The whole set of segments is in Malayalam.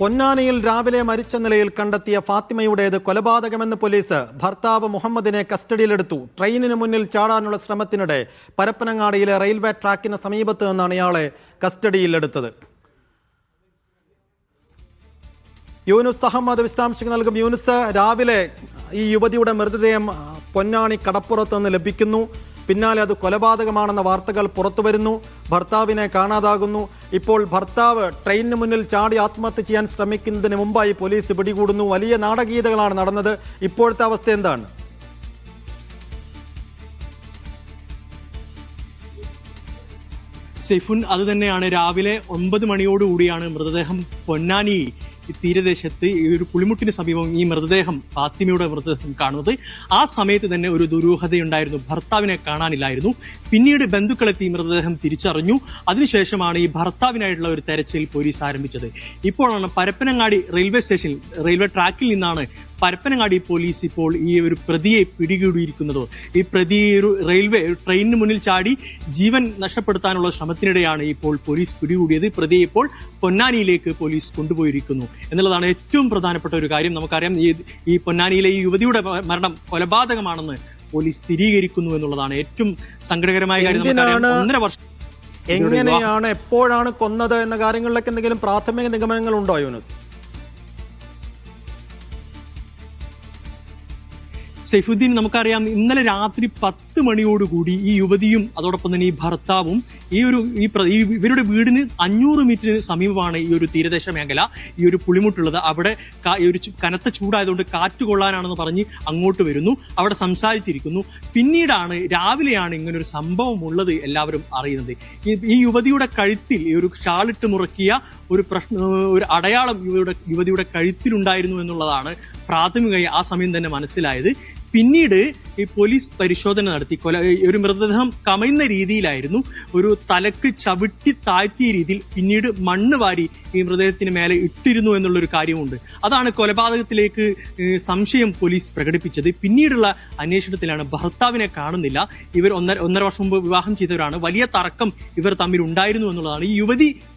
പൊന്നാനിയിൽ രാവിലെ മരിച്ച നിലയിൽ കണ്ടെത്തിയ ഫാത്തിമയുടേത് കൊലപാതകമെന്ന് പോലീസ്. ഭർത്താവ് മുഹമ്മദിനെ കസ്റ്റഡിയിലെടുത്തു. ട്രെയിനിന് മുന്നിൽ ചാടാനുള്ള ശ്രമത്തിനിടെ പരപ്പനങ്ങാടിയിലെ റെയിൽവേ ട്രാക്കിന് സമീപത്ത് നിന്നാണ് ഇയാളെ കസ്റ്റഡിയിലെടുത്തത്. യൂനുസ് അഹമ്മദ് വിശദാംശങ്ങൾ നൽകും. യൂനുസ്, രാവിലെ ഈ യുവതിയുടെ മൃതദേഹം പൊന്നാനി കടപ്പുറത്ത് നിന്ന് ലഭിക്കുന്നു. പിന്നാലെ അത് കൊലപാതകമാണെന്ന വാർത്തകൾ പുറത്തുവരുന്നു. ഭർത്താവിനെ കാണാതാകുന്നു. ഇപ്പോൾ ഭർത്താവ് ട്രെയിനിന് മുന്നിൽ ചാടി ആത്മഹത്യ ചെയ്യാൻ ശ്രമിക്കുന്നതിന് മുമ്പായി പോലീസ് പിടികൂടുന്നു. വലിയ നാടകീയതകളാണ് നടന്നത്. ഇപ്പോഴത്തെ അവസ്ഥ എന്താണ്? സെയ്ഫുൻ, അത് തന്നെയാണ്. രാവിലെ 9 മണിയോടുകൂടിയാണ് മൃതദേഹം പൊന്നാനി തീരദേശത്ത് ഒരു പുളിമുട്ടിന് സമീപം ഈ മൃതദേഹം ഫാത്തിമയുടെ മൃതദേഹം കാണുന്നത്. ആ സമയത്ത് തന്നെ ഒരു ദുരൂഹതയുണ്ടായിരുന്നു. ഭർത്താവിനെ കാണാനില്ലായിരുന്നു. പിന്നീട് ബന്ധുക്കളെത്തി മൃതദേഹം തിരിച്ചറിഞ്ഞു. അതിനുശേഷമാണ് ഈ ഭർത്താവിനായിട്ടുള്ള ഒരു തെരച്ചിൽ പോലീസ് ആരംഭിച്ചത്. ഇപ്പോഴാണ് പരപ്പനങ്ങാടി റെയിൽവേ സ്റ്റേഷനിൽ റെയിൽവേ ട്രാക്കിൽ നിന്നാണ് പരപ്പനങ്ങാടി പോലീസ് ഇപ്പോൾ ഈ ഒരു പ്രതിയെ പിടികൂടിയിരിക്കുന്നത്. ഈ പ്രതി ട്രെയിനിന് മുന്നിൽ ചാടി ജീവൻ നഷ്ടപ്പെടുത്താനുള്ള ശ്രമത്തിനിടെയാണ് ഇപ്പോൾ പോലീസ് പിടികൂടിയത്. പ്രതിയെ ഇപ്പോൾ പൊന്നാനിയിലേക്ക് പോലീസ് കൊണ്ടുപോയിരിക്കുന്നു എന്നുള്ളതാണ് ഏറ്റവും പ്രധാനപ്പെട്ട ഒരു കാര്യം. നമുക്കറിയാം, ഈ പൊന്നാനിയിലെ ഈ യുവതിയുടെ മരണം കൊലപാതകമാണെന്ന് പോലീസ് സ്ഥിരീകരിക്കുന്നു എന്നുള്ളതാണ് ഏറ്റവും സങ്കടകരമായ കാര്യം. നമുക്കറിയാം, 1.5 വർഷം എങ്ങനെയാണ്, എപ്പോഴാണ് കൊന്നത് എന്ന കാര്യങ്ങളിലൊക്കെ എന്തെങ്കിലും പ്രാഥമിക നിഗമനങ്ങൾ ഉണ്ടോ യൂനുസ്? സൈഫുദ്ദീൻ, നമുക്കറിയാം, ഇന്നലെ രാത്രി 10 മണിയോടുകൂടി ഈ യുവതിയും അതോടൊപ്പം തന്നെ ഈ ഭർത്താവും ഇവരുടെ വീടിന് 500 മീറ്ററിന് സമീപമാണ് ഈ ഒരു തീരദേശ മേഖല, ഈ ഒരു പുളിമുട്ടുള്ളത്. അവിടെ ഈ ഒരു കനത്ത ചൂടായതുകൊണ്ട് കാറ്റ് കൊള്ളാനാണെന്ന് പറഞ്ഞ് അങ്ങോട്ട് വരുന്നു. അവിടെ സംസാരിച്ചിരിക്കുന്നു. പിന്നീടാണ് രാവിലെയാണ് ഇങ്ങനൊരു സംഭവം ഉള്ളത് എല്ലാവരും അറിയുന്നത്. ഈ യുവതിയുടെ കഴുത്തിൽ ഈ ഒരു ഷാളിട്ട് മുറക്കിയ ഒരു അടയാളം യുവതിയുടെ കഴുത്തിലുണ്ടായിരുന്നു എന്നുള്ളതാണ് പ്രാഥമികമായി ആ സമയം തന്നെ മനസ്സിലായത്. പിന്നീട് ഈ പോലീസ് പരിശോധന നടത്തി. ഒരു മൃതദേഹം കമയുന്ന രീതിയിലായിരുന്നു, ഒരു തലക്ക് ചവിട്ടി താഴ്ത്തിയ രീതിയിൽ പിന്നീട് മണ്ണ് വാരി ഈ മൃതദേഹത്തിന് മേലെ ഇട്ടിരുന്നു എന്നുള്ളൊരു കാര്യമുണ്ട്. അതാണ് കൊലപാതകത്തിലേക്ക് സംശയം പോലീസ് പ്രകടിപ്പിച്ചത്. പിന്നീടുള്ള അന്വേഷണത്തിലാണ് ഭർത്താവിനെ കാണുന്നില്ല. ഇവർ 1.5 വർഷം മുമ്പ് വിവാഹം ചെയ്തവരാണ്. വലിയ തർക്കം ഇവർ തമ്മിൽ ഉണ്ടായിരുന്നു എന്നുള്ളതാണ്. ഈ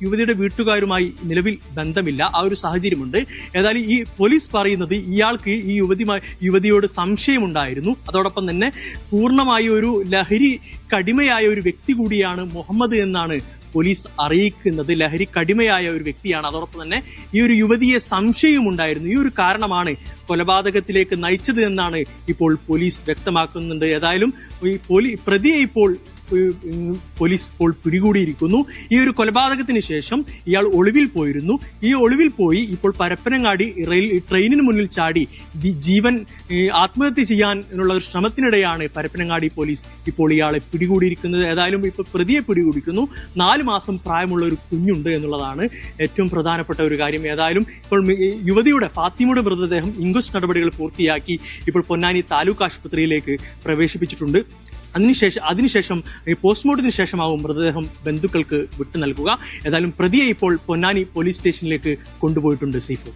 യുവതിയുടെ വീട്ടുകാരുമായി നിലവിൽ ബന്ധമില്ല. ആ ഒരു സാഹചര്യമുണ്ട്. ഏതായാലും ഈ പോലീസ് പറയുന്നത് ഇയാൾക്ക് ഈ യുവതിയോട് സംശയമുണ്ടായിരുന്നു. അതോടൊപ്പം തന്നെ പൂർണ്ണമായി ഒരു ലഹരി കടിമയായ ഒരു വ്യക്തി കൂടിയാണ് മുഹമ്മദ് എന്നാണ് പോലീസ് അറിയിക്കുന്നത്. ലഹരി കടിമയായ ഒരു വ്യക്തിയാണ്. അതോടൊപ്പം തന്നെ ഈ ഒരു യുവതിയെ സംശയമുണ്ടായിരുന്നു. ഈ ഒരു കാരണമാണ് കൊലപാതകത്തിലേക്ക് നയിച്ചത് എന്നാണ് ഇപ്പോൾ പോലീസ് വ്യക്തമാക്കുന്നുണ്ട്. ഏതായാലും ഈ പ്രതിയെ ഇപ്പോൾ പോലീസ് ഇപ്പോൾ പിടികൂടിയിരിക്കുന്നു. ഈ ഒരു കൊലപാതകത്തിന് ശേഷം ഇയാൾ ഒളിവിൽ പോയിരുന്നു. ഈ ഒളിവിൽ പോയി ഇപ്പോൾ പരപ്പനങ്ങാടി ട്രെയിനിന് മുന്നിൽ ചാടി ജീവൻ ആത്മഹത്യ ചെയ്യാനുള്ള ഒരു ശ്രമത്തിനിടെയാണ് പരപ്പനങ്ങാടി പോലീസ് ഇപ്പോൾ ഇയാളെ പിടികൂടിയിരിക്കുന്നത്. ഏതായാലും ഇപ്പോൾ പ്രതിയെ പിടികൂടിയിരിക്കുന്നു. 4 മാസം പ്രായമുള്ള ഒരു കുഞ്ഞുണ്ട് എന്നുള്ളതാണ് ഏറ്റവും പ്രധാനപ്പെട്ട ഒരു കാര്യം. ഏതായാലും ഇപ്പോൾ യുവതിയുടെ ഫാത്തിമയുടെ മൃതദേഹം ഇൻക്വസ്റ്റ് നടപടികൾ പൂർത്തിയാക്കി ഇപ്പോൾ പൊന്നാനി താലൂക്ക് ആശുപത്രിയിലേക്ക് പ്രവേശിപ്പിച്ചിട്ടുണ്ട്. അതിനുശേഷം പോസ്റ്റ്മോർട്ടത്തിന് ശേഷമാവും മൃതദേഹം ബന്ധുക്കൾക്ക് വിട്ടു നൽകുക. ഏതായാലും പ്രതിയെ ഇപ്പോൾ പൊന്നാനി പോലീസ് സ്റ്റേഷനിലേക്ക് കൊണ്ടുപോയിട്ടുണ്ട്. സൈഫു.